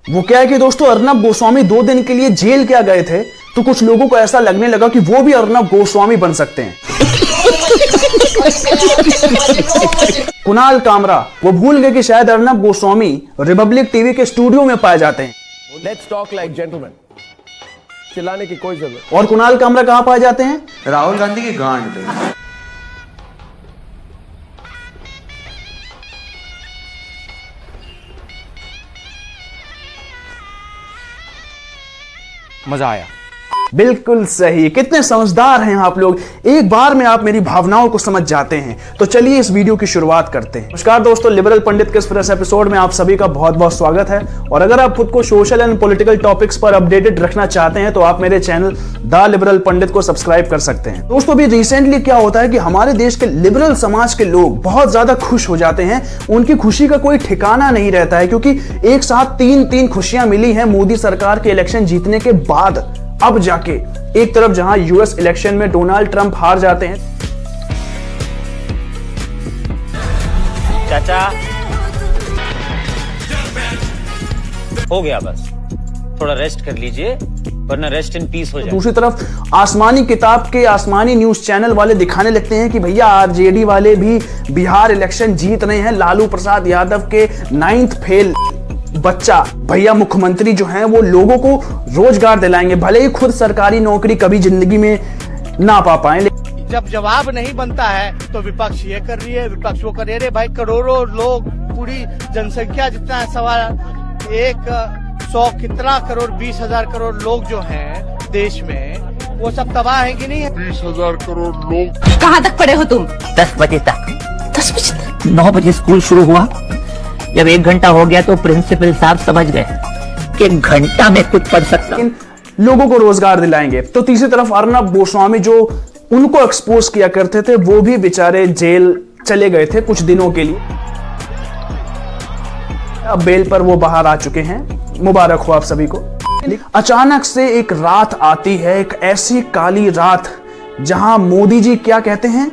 वो क्या है कि दोस्तों अर्नब गोस्वामी 2 दिन के लिए जेल क्या गए थे, तो कुछ लोगों को ऐसा लगने लगा कि वो भी अर्नब गोस्वामी बन सकते हैं। कुणाल कामरा वो भूल गए कि शायद अर्नब गोस्वामी रिपब्लिक टीवी के स्टूडियो में पाए जाते हैं। Let's talk like gentleman. चिल्लाने की कोई जरूरत। और कुणाल कामरा कहां पाए जाते हैं? राहुल गांधी की गांड पे। मजा आया। बिल्कुल सही। कितने समझदार हैं आप लोग, एक बार में आप मेरी भावनाओं को समझ जाते हैं। तो चलिए इस वीडियो की शुरुआत करते हैं। नमस्कार दोस्तों, लिबरल पंडित के इस फ्रेश एपिसोड में आप सभी का बहुत बहुत स्वागत है। और अगर आप खुद को सोशल एंड पॉलिटिकल टॉपिक्स पर अपडेटेड रखना चाहते हैं तो आप मेरे चैनल द लिबरल पंडित को सब्सक्राइब कर सकते हैं। दोस्तों अभी रिसेंटली क्या होता है कि हमारे देश के लिबरल समाज के लोग बहुत ज्यादा खुश हो जाते हैं। उनकी खुशी का कोई ठिकाना नहीं रहता है, क्योंकि एक साथ तीन खुशियां मिली हैं मोदी सरकार के इलेक्शन जीतने के बाद। अब जाके एक तरफ जहां यूएस इलेक्शन में डोनाल्ड ट्रंप हार जाते हैं। चाचा हो गया, बस थोड़ा रेस्ट कर लीजिए वरना रेस्ट इन पीस हो जाए। दूसरी तरफ आसमानी किताब के आसमानी न्यूज चैनल वाले दिखाने लगते हैं कि भैया आरजेडी वाले भी बिहार इलेक्शन जीत रहे हैं। लालू प्रसाद यादव के 9th फेल बच्चा भैया मुख्यमंत्री जो हैं वो लोगों को रोजगार दिलाएंगे, भले ही खुद सरकारी नौकरी कभी जिंदगी में ना पा पाए। जब जवाब नहीं बनता है तो विपक्ष ये कर रही है, विपक्ष वो कर रही है। भाई करोड़ों लोग, पूरी जनसंख्या जितना है, 100 कितना करोड़, 20,000 करोड़ लोग जो हैं देश में, वो सब तबाह है कि नहीं है? 20,000 करोड़ लोग। कहाँ तक पढ़े हो तुम? 10 बजे तक। 10 बजे तक? 9 बजे स्कूल शुरू हुआ। जब 1 घंटा हो गया तो प्रिंसिपल साहब समझ गए कि 1 घंटा में कुछ पढ़ सकता, लोगों को रोजगार दिलाएंगे। तो तीसरी तरफ अर्नब गोस्वामी जो उनको एक्सपोज किया करते थे वो भी बेचारे जेल चले गए थे कुछ दिनों के लिए। अब बेल पर वो बाहर आ चुके हैं, मुबारक हो आप सभी को। अचानक से एक रात आती है, एक ऐसी काली रात जहां मोदी जी क्या कहते हैं?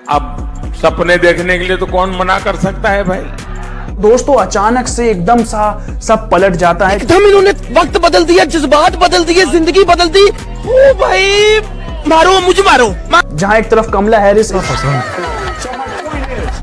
अब सपने देखने के लिए तो कौन मना कर सकता है भाई। दोस्तों अचानक से एकदम सा सब पलट जाता है। एकदम इन्होंने वक्त बदल दिया, जज्बात बदल दिए, जिंदगी बदल दी। ओ भाई मारो मुझे मारो। जहां एक तरफ कमला हैरिस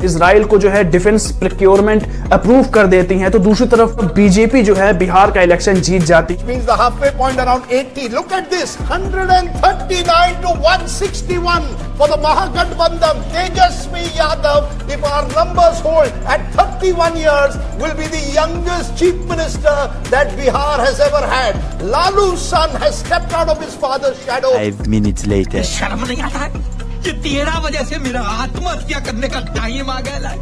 इजराइल को जो है डिफेंस प्रोक्योरमेंट अप्रूव कर देती हैं, तो दूसरी तरफ बीजेपी जो है बिहार का इलेक्शन जीत जाती। Means the halfway point around 80. Look at this, 139 to 161 for the Mahagathbandhan. Tejasvi Yadav, if our numbers hold, at 31 years will be the youngest chief minister that Bihar has ever had. Lalu's son has stepped out of his father's shadow. 5 minutes later. शर्म नहीं आता है? ये 13 बजे से मेरा आत्महत्या करने का टाइम आ गया है।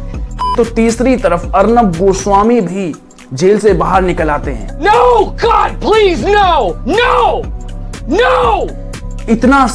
तो तीसरी तरफ अर्नब गोस्वामी भी जेल से बाहर निकल आते हैं। No, God, please, no, no, no! इतना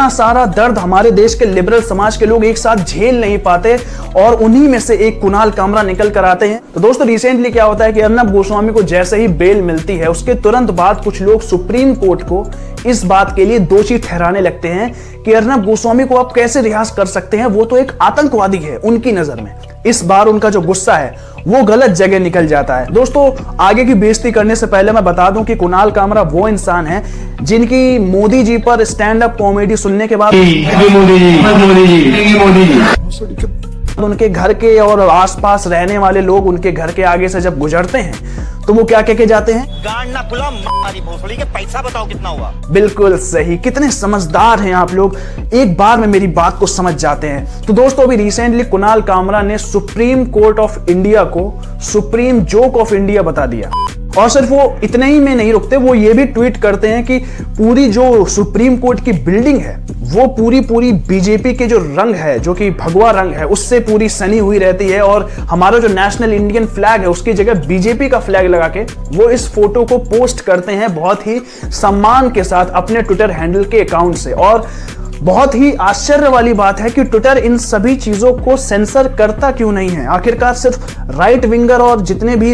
सारा दर्द हमारे देश के लिबरल समाज के लोग एक साथ झेल नहीं पाते, और उन्हीं में से एक कुणाल कामरा निकल कर आते हैं। तो दोस्तों रिसेंटली क्या होता है कि अर्नब गोस्वामी को जैसे ही बेल मिलती है उसके तुरंत बाद कुछ लोग सुप्रीम कोर्ट को इस बात के लिए दोषी ठहराने लगते हैं कि अर्नब गोस्वामी को आप कैसे रिहा कर सकते हैं, वो तो एक आतंकवादी है उनकी नजर में। इस बार उनका जो गुस्सा है वो गलत जगह निकल जाता है। दोस्तों आगे की बेइज्जती करने से पहले मैं बता दूं कि कुणाल कामरा वो इंसान है जिनकी मोदी जी पर स्टैंड अप कॉमेडी सुनने के बाद उनके घर के और आसपास रहने वाले लोग उनके घर के आगे से जब गुजरते हैं तो वो क्या कह के जाते हैं? गांड ना खुला मारी भोसड़ी के, पैसा बताओ कितना हुआ। बिल्कुल सही। कितने समझदार हैं आप लोग, एक बार में मेरी बात को समझ जाते हैं। तो दोस्तों अभी रिसेंटली कुणाल कामरा ने सुप्रीम कोर्ट ऑफ इंडिया को सुप्रीम जोक ऑफ इंडिया बता दिया। और सिर्फ वो इतने ही में नहीं रुकते, वो ये भी ट्वीट करते हैं कि पूरी जो सुप्रीम कोर्ट की बिल्डिंग है वो पूरी बीजेपी के जो रंग है, जो कि भगवा रंग है, उससे पूरी सनी हुई रहती है, और हमारा जो नेशनल इंडियन फ्लैग है उसकी जगह बीजेपी का फ्लैग लगा के वो इस फोटो को पोस्ट करते हैं बहुत ही सम्मान के साथ अपने ट्विटर हैंडल के अकाउंट से। और बहुत ही आश्चर्य वाली बात है कि ट्विटर इन सभी चीजों को सेंसर करता क्यों नहीं है? आखिरकार सिर्फ राइट विंगर और जितने भी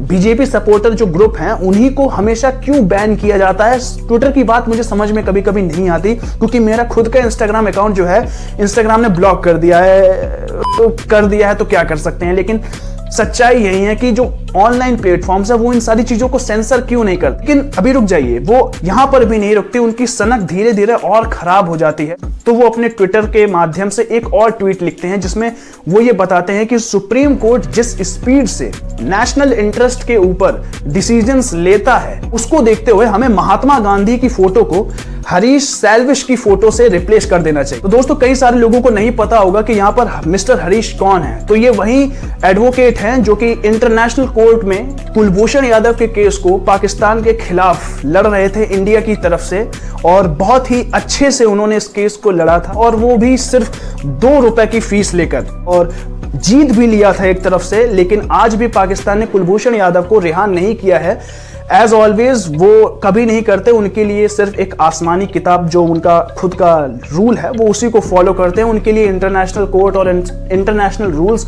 बीजेपी सपोर्टर जो ग्रुप हैं उन्हीं को हमेशा क्यों बैन किया जाता है। ट्विटर की बात मुझे समझ में कभी कभी नहीं आती, क्योंकि मेरा खुद का इंस्टाग्राम अकाउंट जो है इंस्टाग्राम ने ब्लॉक कर दिया है तो क्या कर सकते हैं। लेकिन सच्चाई यही है कि जो ऑनलाइन प्लेटफॉर्म्स है वो इन सारी चीजों को सेंसर क्यों नहीं करते। लेकिन अभी रुक जाइए, वो यहां पर भी नहीं रुकते, उनकी सनक धीरे धीरे और खराब हो जाती है। तो वो अपने ट्विटर के माध्यम से एक और ट्वीट लिखते हैं जिसमें वो ये बताते हैं कि सुप्रीम कोर्ट जिस स्पीड से नेशनल इंटरेस्ट के ऊपर डिसीजंस लेता है उसको देखते हुए हमें महात्मा गांधी की फोटो को हरीश सैल्विश की फोटो से रिप्लेस कर देना चाहिए। तो दोस्तों, कई सारे लोगों को नहीं पता होगा कि यहाँ पर मिस्टर हरीश कौन है। तो ये वही एडवोकेट हैं जो कि इंटरनेशनल कोर्ट में कुलभूषण यादव के केस को पाकिस्तान के खिलाफ लड़ रहे थे इंडिया की तरफ से, और बहुत ही अच्छे से उन्होंने इस केस को लड़ा था, और वो भी सिर्फ 2 रुपए की फीस लेकर, और जीत भी लिया था एक तरफ से। लेकिन आज भी पाकिस्तान ने कुलभूषण यादव को रिहा नहीं किया है। एज ऑलवेज वो कभी नहीं करते, उनके लिए सिर्फ एक आसमानी किताब जो उनका खुद का रूल है वो उसी को फॉलो करते हैं। उनके लिए इंटरनेशनल कोर्ट और इंटरनेशनल रूल्स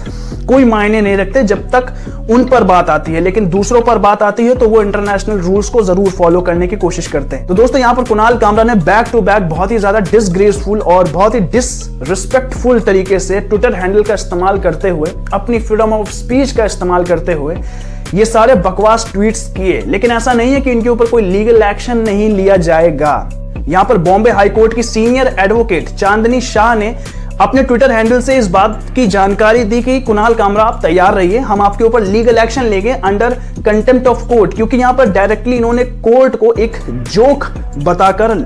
कोई मायने नहीं रखते जब तक उन पर बात आती है। लेकिन दूसरों पर बात आती है तो वो इंटरनेशनल रूल्स को जरूर फॉलो करने की कोशिश करते हैं। तो दोस्तों, यहाँ पर कुणाल कामरा ने बैक टू बैक बहुत ही ज्यादा डिसग्रेसफुल और बहुत ही डिसरिस्पेक्टफुल तरीके से ट्विटर हैंडल का इस्तेमाल करते हुए, अपनी फ्रीडम ऑफ स्पीच का इस्तेमाल करते हुए ये सारे बकवास ट्वीट्स किए। लेकिन ऐसा नहीं है कि इनके ऊपर कोई लीगल एक्शन नहीं लिया जाएगा। यहां पर बॉम्बे हाई कोर्ट की सीनियर एडवोकेट चांदनी शाह ने अपने ट्विटर हैंडल से इस बात की जानकारी दी कि कुणाल कामरा आप तैयार रहिए, हम आपके ऊपर लीगल एक्शन लेंगे अंडर कंटेम्प्ट ऑफ कोर्ट। क्योंकि यहां पर डायरेक्टली इन्होंने कोर्ट को एक जोक बताकर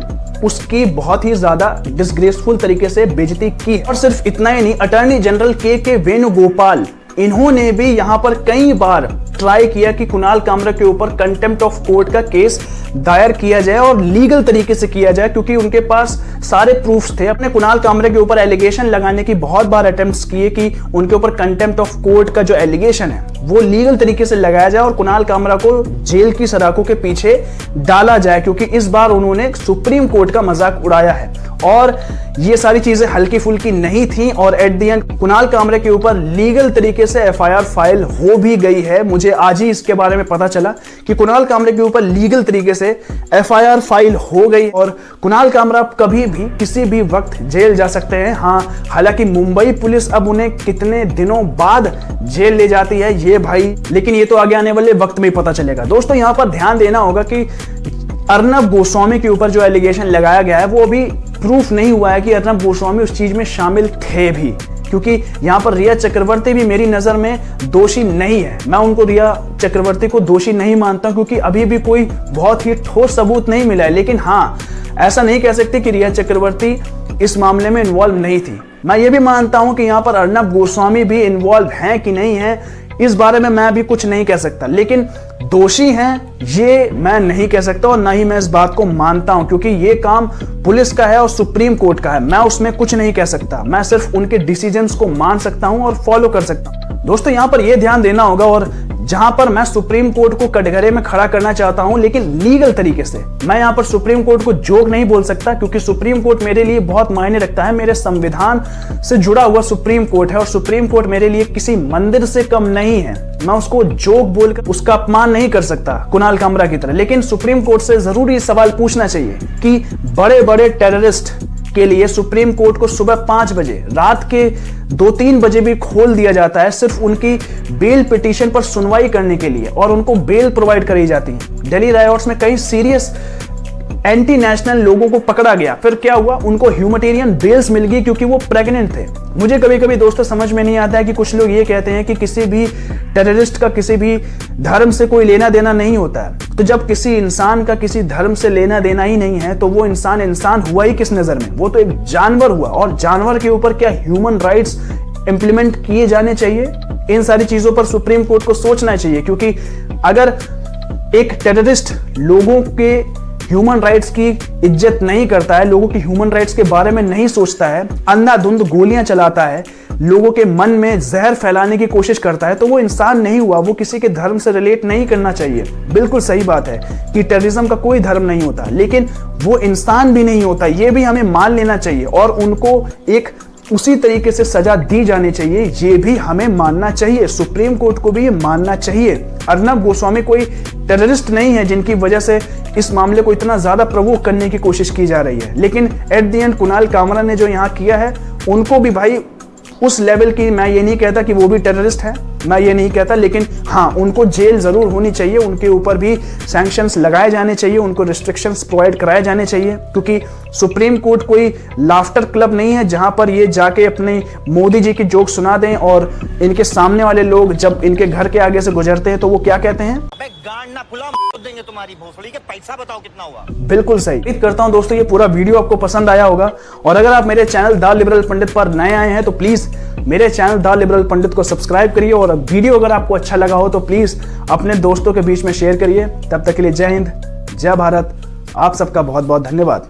उसकी बहुत ही ज्यादा डिसग्रेसफुल तरीके से बेइज्जती की। और सिर्फ इतना ही नहीं, अटॉर्नी जनरल के वेणुगोपाल, इन्होंने भी यहां पर कई बार ट्राई किया कि कुणाल कामरा के ऊपर कंटेम्प्ट ऑफ कोर्ट का केस दायर किया जाए और लीगल तरीके से किया जाए, क्योंकि उनके पास सारे प्रूफ्स थे। अपने कुणाल कामरा के ऊपर एलिगेशन लगाने की बहुत बार अटेम्प्ट्स किए कि उनके ऊपर कंटेम्प्ट ऑफ कोर्ट का जो एलिगेशन है वो लीगल तरीके से लगाया जाए और कुणाल कामरा को जेल की सलाखों के पीछे डाला जाए, क्योंकि इस बार उन्होंने सुप्रीम कोर्ट का मजाक उड़ाया है। और ये सारी चीजें हल्की फुल्की नहीं थी, और at the end Kunal Kamra के ऊपर लीगल तरीके से एफआईआर फाइल हो भी गई है। मुझे आज ही इसके बारे में पता चला कि कुणाल कामरा के ऊपर लीगल तरीके से एफआईआर फाइल हो गई, और कुणाल कामरा कभी भी किसी भी वक्त जेल जा सकते हैं। हाँ, हालांकि मुंबई पुलिस अब उन्हें कितने दिनों बाद जेल ले जाती है ये भाई, लेकिन ये तो आगे आने वाले वक्त में ही पता चलेगा। दोस्तों, यहां पर ध्यान देना होगा कि अर्नब गोस्वामी के ऊपर जो एलिगेशन लगाया गया है वो अभी प्रूफ नहीं हुआ है कि अर्नब गोस्वामी उस चीज में शामिल थे भी, क्योंकि यहां पर रिया चक्रवर्ती भी मेरी नजर में दोषी नहीं है। मैं उनको, रिया चक्रवर्ती को दोषी नहीं मानता, क्योंकि अभी भी कोई बहुत ही ठोस सबूत नहीं मिला है। लेकिन हाँ, ऐसा नहीं कह सकते कि रिया चक्रवर्ती इस मामले में इन्वॉल्व नहीं थी। मैं ये भी मानता हूं कि यहां पर अर्नब गोस्वामी भी इन्वॉल्व हैं कि नहीं है, इस बारे में मैं भी कुछ नहीं कह सकता। लेकिन दोषी हैं ये मैं नहीं कह सकता, और ना ही मैं इस बात को मानता हूं, क्योंकि ये काम पुलिस का है और सुप्रीम कोर्ट का है। मैं उसमें कुछ नहीं कह सकता, मैं सिर्फ उनके डिसीजंस को मान सकता हूं और फॉलो कर सकता हूं। दोस्तों, यहां पर यह ध्यान देना होगा, और जहां पर मैं सुप्रीम कोर्ट को कटघरे में खड़ा करना चाहता हूं, लेकिन लीगल तरीके से, मैं यहां पर सुप्रीम कोर्ट को जोक नहीं बोल सकता, क्योंकि सुप्रीम कोर्ट मेरे लिए बहुत मायने रखता है। मेरे संविधान से जुड़ा हुआ सुप्रीम कोर्ट है, और सुप्रीम कोर्ट मेरे लिए किसी मंदिर से कम नहीं है। मैं उसको जोक बोलकर उसका अपमान नहीं कर सकता कुणाल कामरा की तरह। लेकिन सुप्रीम कोर्ट से जरूर ये सवाल पूछना चाहिए कि बड़े बड़े टेररिस्ट के लिए सुप्रीम कोर्ट को सुबह 5 बजे, रात के 2-3 बजे भी खोल दिया जाता है सिर्फ उनकी बेल पिटीशन पर सुनवाई करने के लिए, और उनको बेल प्रोवाइड करी जाती है। दिल्ली रायोट्स में कई सीरियस एंटी नेशनल लोगों को पकड़ा गया, फिर क्या हुआ, उनको ह्यूमैनिटेरियन बेल्स मिल गई क्योंकि वो प्रेग्नेंट थे। मुझे कभी कभी दोस्तों समझ में नहीं आता है कि कुछ लोग ये कहते हैं कि किसी भी टेररिस्ट का किसी भी धर्म से कोई लेना देना नहीं होता है। तो जब किसी इंसान का किसी धर्म से लेना देना ही नहीं है तो वो इंसान हुआ ही किस नजर में? वो तो एक जानवर हुआ, और जानवर के ऊपर क्या ह्यूमन राइट्स इंप्लीमेंट किए जाने चाहिए? इन सारी चीजों पर सुप्रीम कोर्ट को सोचना चाहिए, क्योंकि अगर एक टेररिस्ट लोगों के ह्यूमन राइट्स की इज्जत नहीं करता है, लोगों की ह्यूमन राइट्स के बारे में नहीं सोचता है, अंधाधुंध गोलियां चलाता है, लोगों के मन में जहर फैलाने की कोशिश करता है, तो वो इंसान नहीं हुआ, वो किसी के धर्म से रिलेट नहीं करना चाहिए। बिल्कुल सही बात है कि टेररिज्म का कोई धर्म नहीं होता, लेकिन वो इंसान भी नहीं होता, ये भी हमें मान लेना चाहिए और उनको एक उसी तरीके से सजा दी जानी चाहिए, ये भी हमें मानना चाहिए। सुप्रीम कोर्ट को भी ये मानना चाहिए। अर्नब गोस्वामी कोई टेररिस्ट नहीं है जिनकी वजह से इस मामले को इतना ज्यादा प्रवोक करने की कोशिश की जा रही है। लेकिन at the end Kunal Kamra ने जो यहाँ किया है, उनको भी भाई उस लेवल की, मैं ये नहीं कहता कि वो भी टेररिस्ट है, मैं ये नहीं कहता, लेकिन हाँ उनको जेल जरूर होनी चाहिए, उनके ऊपर भी सैंक्शंस लगाए जाने चाहिए, उनको रिस्ट्रिक्शंस प्रोवाइड कराए जाने चाहिए। क्योंकि सुप्रीम कोर्ट कोई लाफ्टर क्लब नहीं है जहां पर ये जाके अपने मोदी जी की जोक सुना दें और इनके सामने वाले लोग जब इनके घर के आगे से गुजरते हैं तो वो क्या कहते हैं, देंगे तुम्हारी भोसड़ी के, पैसा बताओ कितना हुआ। बिल्कुल सही। उम्मीद करता हूं दोस्तों ये पूरा वीडियो आपको पसंद आया होगा, और अगर आप मेरे चैनल द लिबरल पंडित पर नए आए हैं तो प्लीज मेरे चैनल द लिबरल पंडित को सब्सक्राइब करिए, और वीडियो अगर आपको अच्छा लगा हो तो प्लीज अपने दोस्तों के बीच में शेयर करिए। तब तक के लिए जय हिंद, जय भारत, आप सबका बहुत बहुत धन्यवाद।